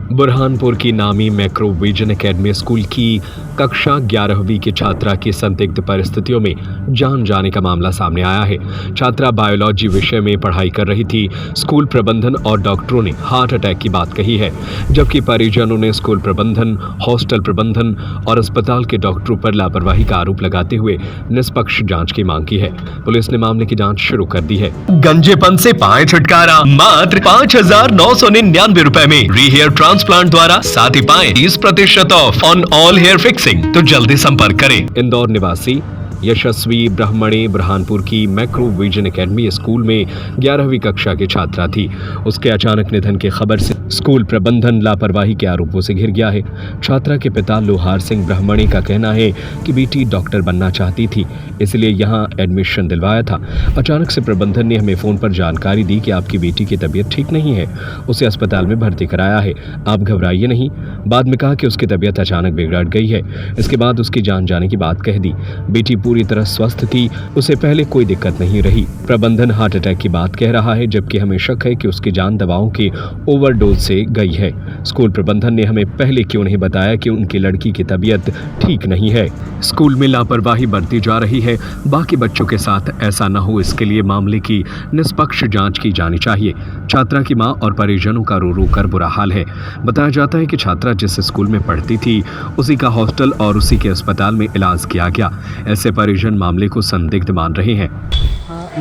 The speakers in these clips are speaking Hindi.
बुरहानपुर की नामी मैक्रो विजन एकेडमी स्कूल की कक्षा 11वीं की छात्रा की संदिग्ध परिस्थितियों में जान जाने का मामला सामने आया है। छात्रा बायोलॉजी विषय में पढ़ाई कर रही थी। स्कूल प्रबंधन और डॉक्टरों ने हार्ट अटैक की बात कही है, जबकि परिजनों ने स्कूल प्रबंधन, हॉस्टल प्रबंधन और अस्पताल के डॉक्टरों पर लापरवाही का आरोप लगाते हुए निष्पक्ष जाँच की मांग की है। पुलिस ने मामले की जाँच शुरू कर दी है। गंजेपन से पाए छुटकारा मात्र 5,999 रुपए में। री हेयर ट्रांसप्लांट द्वारा साथ ही पाएं 30% off on all hair fixing. तो जल्दी संपर्क करें। इंदौर निवासी यशस्वी ब्राह्मणी बुरहानपुर की मैक्रो विजन एकेडमी स्कूल में 11वीं कक्षा की छात्रा थी। उसके अचानक निधन की खबर से स्कूल प्रबंधन लापरवाही के आरोपों से घिर गया है। छात्रा के पिता लोहार सिंह ब्राह्मणी का कहना है कि बेटी डॉक्टर बनना चाहती थी, इसलिए यहां एडमिशन दिलवाया था। अचानक से प्रबंधन ने हमें फोन पर जानकारी दी कि आपकी बेटी की तबीयत ठीक नहीं है, उसे अस्पताल में भर्ती कराया है, आप घबराइए नहीं। बाद में कहा कि उसकी तबीयत अचानक बिगड़ गई है। इसके बाद उसकी जान जाने की बात कह दी। बेटी पूरी तरह स्वस्थ थी, उसे पहले कोई दिक्कत नहीं रही। प्रबंधन हार्ट अटैक की बात कह रहा है, जबकि हमें शक है कि उसकी जान दवाओं के ओवरडोज से गई है। स्कूल प्रबंधन ने हमें पहले क्यों नहीं बताया कि उनकी लड़की की तबीयत ठीक नहीं है। स्कूल में लापरवाही बरती जा रही है। बाकी बच्चों के साथ ऐसा न हो, इसके लिए मामले की निष्पक्ष जांच की जानी चाहिए। छात्रा की मां और परिजनों का रो रो कर बुरा हाल है। बताया जाता है कि छात्रा जिस स्कूल में पढ़ती थी उसी का हॉस्टल और उसी के अस्पताल में इलाज किया गया। ऐसे परिजन मामले को संदिग्ध मान रहे हैं।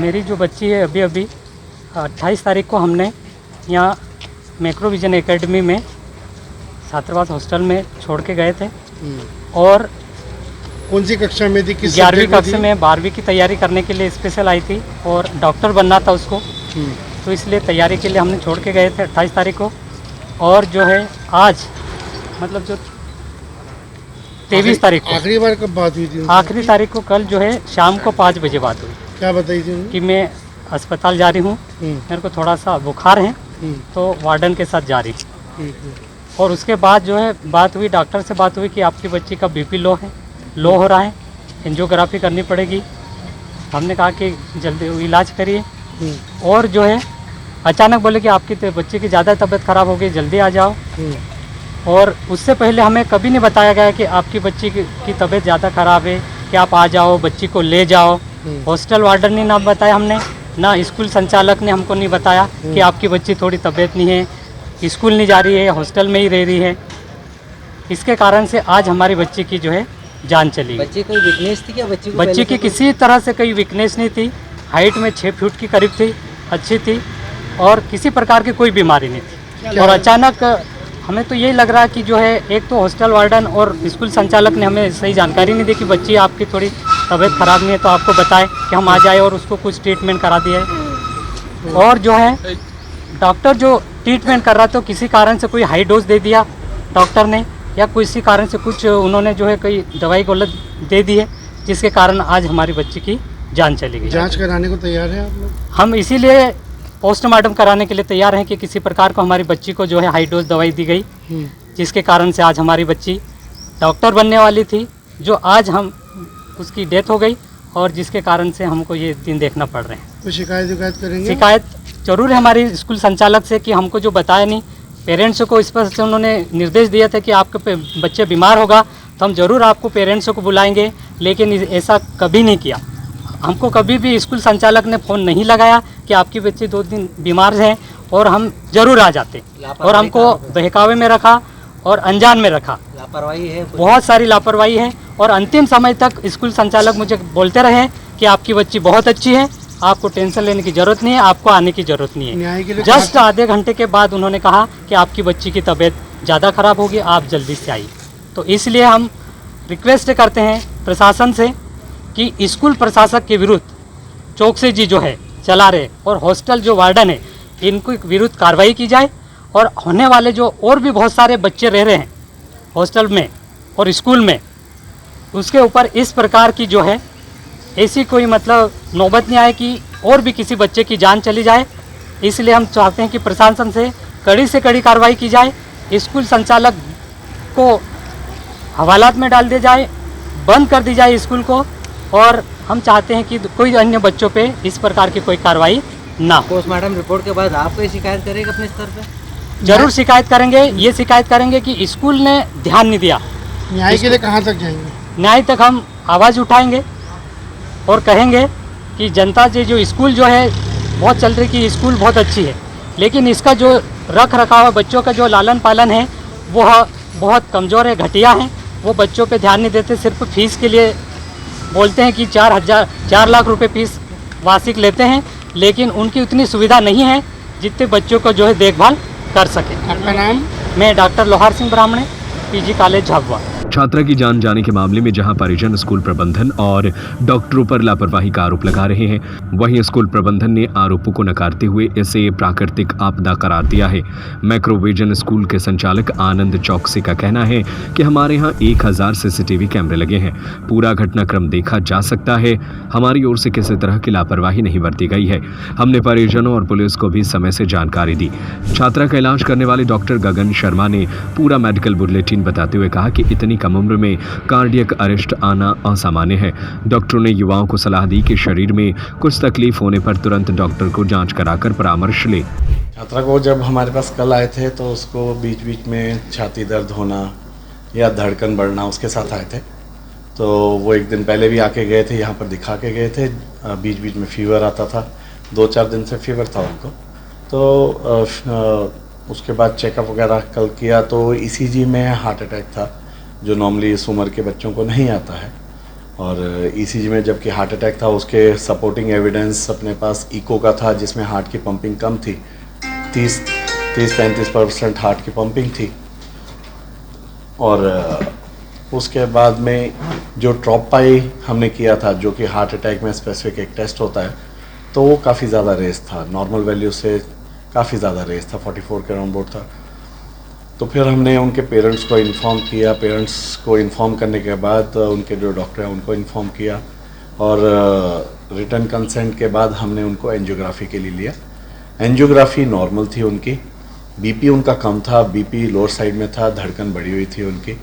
मेरी जो बच्ची है अभी 28 तारीख को हमने यहाँ मैक्रो विजन एकेडमी में छात्रावास हॉस्टल में छोड़ के गए थे। और कौन सी कक्षा में थी? किस 11वीं कक्षा में 12वीं की तैयारी करने के लिए स्पेशल आई थी और डॉक्टर बनना था उसको, तो इसलिए तैयारी के लिए हमने छोड़ के गए थे 28 तारीख को। और जो है आज मतलब जो 23 तारीख को आखिरी बार कब बात हुई थी? आखिरी तारीख को कल जो है शाम को 5 बजे बात हुई। क्या बताई थी उन्होंने? कि मैं अस्पताल जा रही हूँ, मेरे को थोड़ा सा बुखार है, तो वार्डन के साथ जा रही हूँ। और उसके बाद जो है बात हुई, डॉक्टर से बात हुई कि आपकी बच्ची का बीपी लो हो रहा है, एंजियोग्राफी करनी पड़ेगी। हमने कहा कि जल्दी इलाज करिए। और जो है अचानक बोले कि आपकी बच्ची की ज़्यादा तबीयत ख़राब हो गई, जल्दी आ जाओ। और उससे पहले हमें कभी नहीं बताया गया कि आपकी बच्ची की तबीयत ज़्यादा ख़राब है, कि आप आ जाओ, बच्ची को ले जाओ। हॉस्टल वार्डन ने ना बताया हमने, ना स्कूल संचालक ने हमको नहीं बताया कि आपकी बच्ची थोड़ी तबीयत नहीं है, स्कूल नहीं जा रही है, हॉस्टल में ही रह रही है। इसके कारण से आज हमारी बच्ची की जो है जान चली। बच्ची कोई वीकनेस थी क्या? बच्ची की किसी तरह से कोई वीकनेस नहीं थी। हाइट में 6 फीट की करीब थी, अच्छी थी और किसी प्रकार की कोई बीमारी नहीं थी। और अचानक हमें तो यही लग रहा है कि जो है एक तो हॉस्टल वार्डन और स्कूल संचालक ने हमें सही जानकारी नहीं दी कि बच्ची आपकी थोड़ी तबीयत ख़राब नहीं है, तो आपको बताए कि हम आ जाए और उसको कुछ ट्रीटमेंट करा दिया है। और जो है डॉक्टर जो ट्रीटमेंट कर रहा था, किसी कारण से कोई हाई डोज दे दिया डॉक्टर ने, या किसी कारण से कुछ उन्होंने जो है कोई दवाई गलत दे दी है, जिसके कारण आज हमारी बच्ची की जान चली गई। जांच कराने को तैयार है आप लोग? हम इसीलिए पोस्टमार्टम कराने के लिए तैयार हैं कि किसी प्रकार को हमारी बच्ची को जो है हाई डोज दवाई दी गई, जिसके कारण से आज हमारी बच्ची डॉक्टर बनने वाली थी, जो आज हम उसकी डेथ हो गई और जिसके कारण से हमको ये दिन देखना पड़ रहे हैं। तो शिकायत करेंगे? शिकायत जरूर है हमारी स्कूल संचालक से कि हमको जो बताया नहीं। पेरेंट्स को स्पष्ट उन्होंने निर्देश दिया था कि आपके बच्चे बीमार होगा तो हम ज़रूर आपको पेरेंट्स को बुलाएंगे, लेकिन ऐसा कभी नहीं किया। हमको कभी भी स्कूल संचालक ने फ़ोन नहीं लगाया कि आपकी बच्ची 2 दिन बीमार हैं, और हम ज़रूर आ जाते। और हमको बहकावे में रखा और अनजान में रखा। लापरवाही है, बहुत सारी लापरवाही है। और अंतिम समय तक स्कूल संचालक मुझे बोलते रहे कि आपकी बच्ची बहुत अच्छी है, आपको टेंशन लेने की ज़रूरत नहीं है, आपको आने की ज़रूरत नहीं है। जस्ट आधे घंटे के बाद उन्होंने कहा कि आपकी बच्ची की तबीयत ज़्यादा ख़राब होगी, आप जल्दी से आइए। तो इसलिए हम रिक्वेस्ट करते हैं प्रशासन से कि स्कूल प्रशासक के विरुद्ध चौकसी जी जो है चला रहे और हॉस्टल जो वार्डन है, इनको विरुद्ध कार्रवाई की जाए। और होने वाले जो और भी बहुत सारे बच्चे रह रहे हैं हॉस्टल में और स्कूल में, उसके ऊपर इस प्रकार की जो है ऐसी कोई मतलब नौबत नहीं आए कि और भी किसी बच्चे की जान चली जाए। इसलिए हम चाहते हैं कि प्रशासन से कड़ी कार्रवाई की जाए, स्कूल संचालक को हवालात में डाल दिया जाए, बंद कर दी जाए स्कूल को। और हम चाहते हैं कि कोई अन्य बच्चों पे इस प्रकार की कोई कार्रवाई ना हो। पोस्टमार्टम रिपोर्ट के बाद आप कोई शिकायत करेंगे अपने स्तर पे? जरूर शिकायत करेंगे। ये शिकायत करेंगे कि स्कूल ने ध्यान नहीं दिया। न्याय के लिए कहाँ तक जाएंगे? न्याय तक हम आवाज़ उठाएंगे और कहेंगे कि जनता से जो स्कूल जो है बहुत चल रही कि स्कूल बहुत अच्छी है, लेकिन इसका जो रख रखाव बच्चों का जो लालन पालन है वो बहुत कमज़ोर है, घटिया है। वो बच्चों पे ध्यान नहीं देते, सिर्फ फीस के लिए बोलते हैं कि 4 लाख रुपए फीस वार्षिक लेते हैं, लेकिन उनकी उतनी सुविधा नहीं है जितने बच्चों को जो है देखभाल कर सके। आपका नाम? मैं डॉक्टर लोहार सिंह ब्राह्मणे, पीजी कॉलेज झाबुआ। छात्रा की जान जाने के मामले में जहां परिजन स्कूल प्रबंधन और डॉक्टरों पर लापरवाही का आरोप लगा रहे हैं, वहीं स्कूल प्रबंधन ने आरोपों को नकारते हुए इसे प्राकृतिक आपदा करार दिया है। मैक्रोविजन स्कूल के संचालक आनंद चौकसी का कहना है कि हमारे यहाँ 1000 सीसीटीवी कैमरे लगे हैं, पूरा घटनाक्रम देखा जा सकता है। हमारी ओर से किसी तरह की लापरवाही नहीं बरती गई है। हमने परिजनों और पुलिस को भी समय से जानकारी दी। छात्रा का इलाज करने वाले डॉक्टर गगन शर्मा ने पूरा मेडिकल बुलेटिन बताते हुए कहा कि इतनी कम उम्र में कार्डियक अरेस्ट आना असामान्य है। डॉक्टरों ने युवाओं को सलाह दी कि शरीर में कुछ तकलीफ होने पर तुरंत डॉक्टर को जांच कराकर परामर्श ले। छात्रा को जब हमारे पास कल आए थे तो उसको बीच बीच में छाती दर्द होना या धड़कन बढ़ना उसके साथ आए थे। तो वो एक दिन पहले भी आके गए थे, यहाँ पर दिखा के गए थे। बीच बीच में फीवर आता था, 2-4 दिन से फीवर था उनको। तो उसके बाद चेकअप वगैरह कल किया तो ईसीजी में हार्ट अटैक था, जो नॉर्मली इस उम्र के बच्चों को नहीं आता है। और ईसीजी में जबकि हार्ट अटैक था, उसके सपोर्टिंग एविडेंस अपने पास इको का था जिसमें हार्ट की पंपिंग कम थी, 30-35% हार्ट की पंपिंग थी। और उसके बाद में जो ट्रॉपाई हमने किया था, जो कि हार्ट अटैक में स्पेसिफिक एक टेस्ट होता है, तो वो काफ़ी ज़्यादा रेस था, नॉर्मल वैल्यू से काफ़ी ज़्यादा रेस था, 44 के अराउंड बोर्ड था। तो फिर हमने उनके पेरेंट्स को इन्फॉर्म किया। पेरेंट्स को इन्फॉर्म करने के बाद उनके जो डॉक्टर हैं उनको इन्फॉर्म किया और रिटर्न कंसेंट के बाद हमने उनको एंजियोग्राफी के लिए लिया। एंजियोग्राफी नॉर्मल थी उनकी, बीपी उनका कम था, बीपी लोअर साइड में था, धड़कन बढ़ी हुई थी उनकी।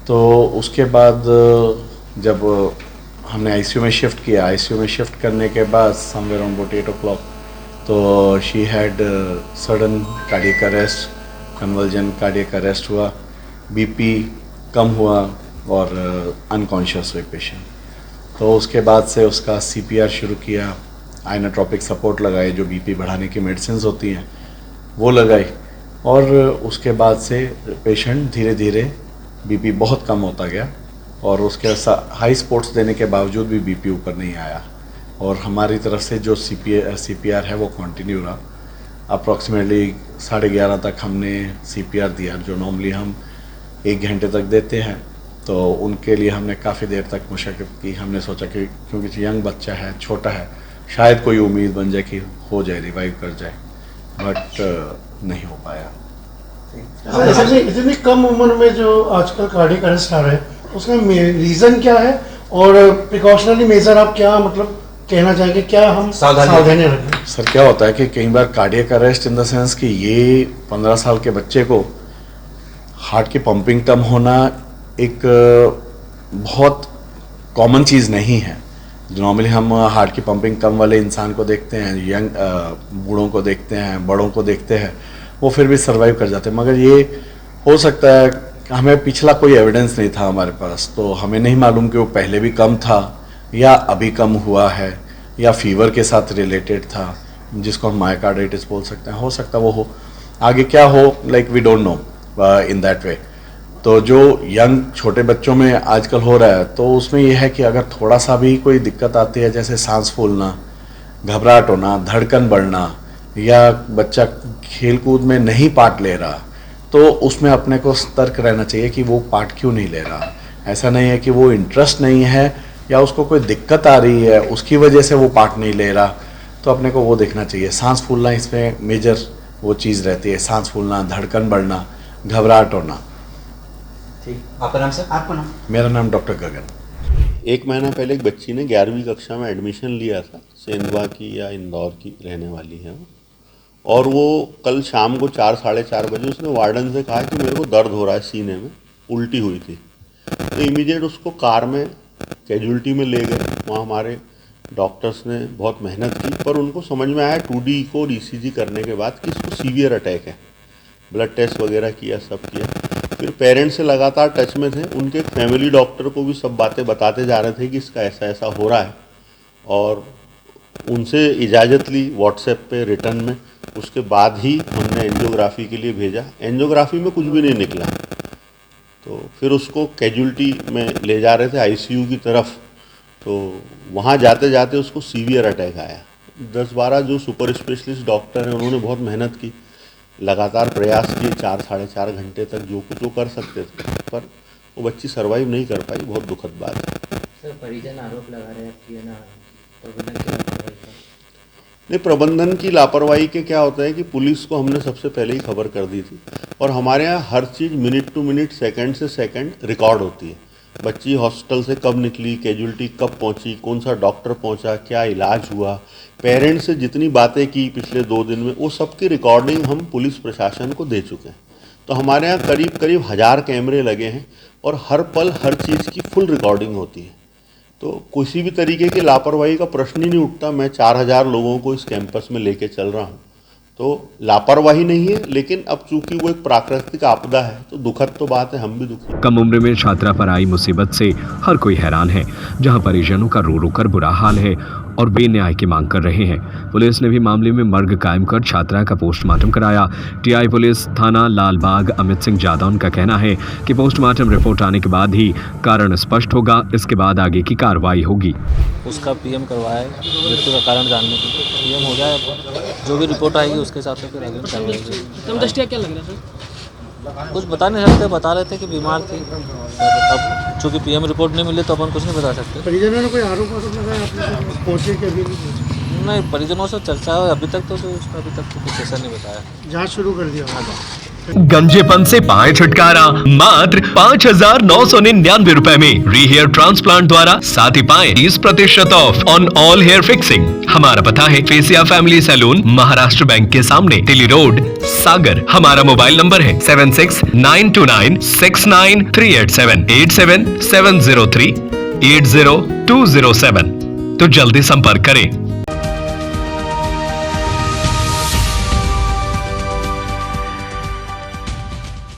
तो उसके बाद जब हमने आईसीयू में शिफ्ट किया, आईसीयू में शिफ्ट करने के बाद समवेयर अराउंड 8 o'clock तो she had sudden cardiac arrest, convulsion cardiac arrest हुआ, बीपी कम हुआ और अनकॉन्शियस हुए पेशेंट। तो उसके बाद से उसका सीपीआर शुरू किया, आइनोट्रोपिक सपोर्ट लगाए, जो बीपी बढ़ाने की मेडिसिन होती हैं वो लगाई। और उसके बाद से पेशेंट धीरे धीरे बीपी बहुत कम होता गया और उसके हाई स्पोर्ट्स देने के बावजूद भी बीपी ऊपर नहीं आया। और हमारी तरफ से जो सीपीआर है वो कंटिन्यू रहा। अप्रॉक्सीमेटली 11:30 तक हमने सीपीआर दिया, जो नॉर्मली हम 1 घंटे तक देते हैं। तो उनके लिए हमने काफ़ी देर तक मशक्क़त की। हमने सोचा कि क्योंकि यंग बच्चा है, छोटा है, शायद कोई उम्मीद बन जाए कि हो जाए, रिवाइव कर जाए, बट नहीं हो पाया। इतनी कम उम्र में जो आजकल कार्डियक अरेस्ट आ रहे हैं, उसमें रीज़न क्या है और प्रिकॉशनरी मेजर आप क्या मतलब कहना चाहेंगे, क्या हम सावधानी रखें? सर क्या होता है कि कई बार cardiac arrest in the sense कि ये 15 साल के बच्चे को हार्ट की पंपिंग कम होना एक बहुत कॉमन चीज़ नहीं है। नॉर्मली हम हार्ट की पंपिंग कम वाले इंसान को देखते हैं, यंग बूढ़ों को देखते हैं, बड़ों को देखते हैं, वो फिर भी सर्वाइव कर जाते हैं। मगर ये हो सकता है, हमें पिछला कोई एविडेंस नहीं था हमारे पास, तो हमें नहीं मालूम कि वो पहले भी कम था या अभी कम हुआ है या फीवर के साथ रिलेटेड था, जिसको हम मायोकार्डाइटिस बोल सकते हैं। हो सकता है वो हो, आगे क्या हो, like we don't know in that way. तो जो यंग छोटे बच्चों में आजकल हो रहा है, तो उसमें यह है कि अगर थोड़ा सा भी कोई दिक्कत आती है, जैसे सांस फूलना, घबराहट होना, धड़कन बढ़ना, या बच्चा खेल कूद में नहीं पार्ट ले रहा, तो उसमें अपने को सतर्क रहना चाहिए कि वो पार्ट क्यों नहीं ले रहा। ऐसा नहीं है कि वो इंटरेस्ट नहीं है या उसको कोई दिक्कत आ रही है उसकी वजह से वो पार्ट नहीं ले रहा, तो अपने को वो देखना चाहिए। सांस फूलना इसमें मेजर वो चीज़ रहती है, सांस फूलना, धड़कन बढ़ना, घबराहट होना। ठीक, आपका नाम सर? आपका नाम? मेरा नाम डॉक्टर गगन। 1 महीना पहले एक बच्ची ने 11वीं कक्षा में एडमिशन लिया था, सेंधवा की या इंदौर की रहने वाली है वो, और वो कल शाम को 4-4:30 बजे उसने वार्डन से कहा कि मेरे को दर्द हो रहा है सीने में, उल्टी हुई थी। तो इमीडिएट उसको कार में कैजुअल्टी में ले गए। वहाँ हमारे डॉक्टर्स ने बहुत मेहनत की, पर उनको समझ में आया 2D इको और ECG करने के बाद कि इसको सीवियर अटैक है। ब्लड टेस्ट वगैरह किया, सब किया। फिर पेरेंट्स से लगातार टच में थे, उनके फैमिली डॉक्टर को भी सब बातें बताते जा रहे थे कि इसका ऐसा ऐसा हो रहा है, और उनसे इजाज़त ली व्हाट्सएप पे रिटर्न में। उसके बाद ही हमने एंजियोग्राफी के लिए भेजा। एंजियोग्राफी में कुछ भी नहीं निकला, तो फिर उसको कैजुअल्टी में ले जा रहे थे आईसीयू की तरफ, तो वहाँ जाते जाते उसको सीवियर अटैक आया। 10-12 जो सुपर स्पेशलिस्ट डॉक्टर हैं उन्होंने बहुत मेहनत की, लगातार प्रयास किए, 4 साढ़े 4 घंटे तक जो कुछ वो कर सकते थे, पर वो बच्ची सर्वाइव नहीं कर पाई। बहुत दुखद बात है। सर, परिजन आरोप लगा रहे हैं कि है ना प्रबंधन की लापरवाही का। नहीं, प्रबंधन की लापरवाही के क्या होता है कि पुलिस को हमने सबसे पहले ही खबर कर दी थी, और हमारे यहाँ हर चीज़ मिनट टू मिनट, सेकंड से सेकंड रिकॉर्ड होती है। बच्ची हॉस्पिटल से कब निकली, कैजुअल्टी कब पहुंची, कौन सा डॉक्टर पहुंचा, क्या इलाज हुआ, पेरेंट्स से जितनी बातें की पिछले 2 दिन में, वो सब की रिकॉर्डिंग हम पुलिस प्रशासन को दे चुके हैं। तो हमारे यहाँ करीब करीब 1000 कैमरे लगे हैं, और हर पल हर चीज़ की फुल रिकॉर्डिंग होती है। तो किसी भी तरीके की लापरवाही का प्रश्न ही नहीं उठता। मैं 4000 लोगों को इस कैंपस में लेके चल रहा हूँ, तो लापरवाही नहीं है, लेकिन अब चूंकि वो एक प्राकृतिक आपदा है तो दुखद तो बात है, हम भी दुखी। कम उम्र में छात्रा पर आई मुसीबत से हर कोई हैरान है, जहां परिजनों का रो रो कर बुरा हाल है और बेन्याय की मांग कर रहे हैं। पुलिस ने भी मामले में मर्ग कायम कर छात्रा का पोस्टमार्टम कराया। टीआई पुलिस थाना लालबाग अमित सिंह जादौन का कहना है कि पोस्टमार्टम रिपोर्ट आने के बाद ही कारण स्पष्ट होगा, इसके बाद आगे की कार्रवाई होगी। उसका पीएम करवाया है मृत्यु का कारण जानने के लिए। पीएम हो जाए, जो भी रिपोर्ट आएगी उसके हिसाब से फिर आगे कार्रवाई होगी। एकदम दृष्टिया क्या लग रहा है सर? कुछ बता नहीं सकते, बता रहे थे कि बीमार थी। अब चूँकि पीएम रिपोर्ट नहीं मिली तो अपन कुछ नहीं बता सकते। परिजनों ने कोई आरोप लगाया आपने पहुंचे कि अभी नहीं, परिजनों से चर्चा है अभी तक, तो उसने अभी तक तो कुछ ऐसा नहीं बताया। जांच शुरू कर दिया? गंजेपन से पाए छुटकारा मात्र 5,999 रुपए में री हेयर ट्रांसप्लांट द्वारा, साथ ही पाए 30% off on all hair fixing. हमारा पता है फेसिया फैमिली सैलून, महाराष्ट्र बैंक के सामने, टिली रोड, सागर। हमारा मोबाइल नंबर है 7692969387 8770380207। तो जल्दी संपर्क करें।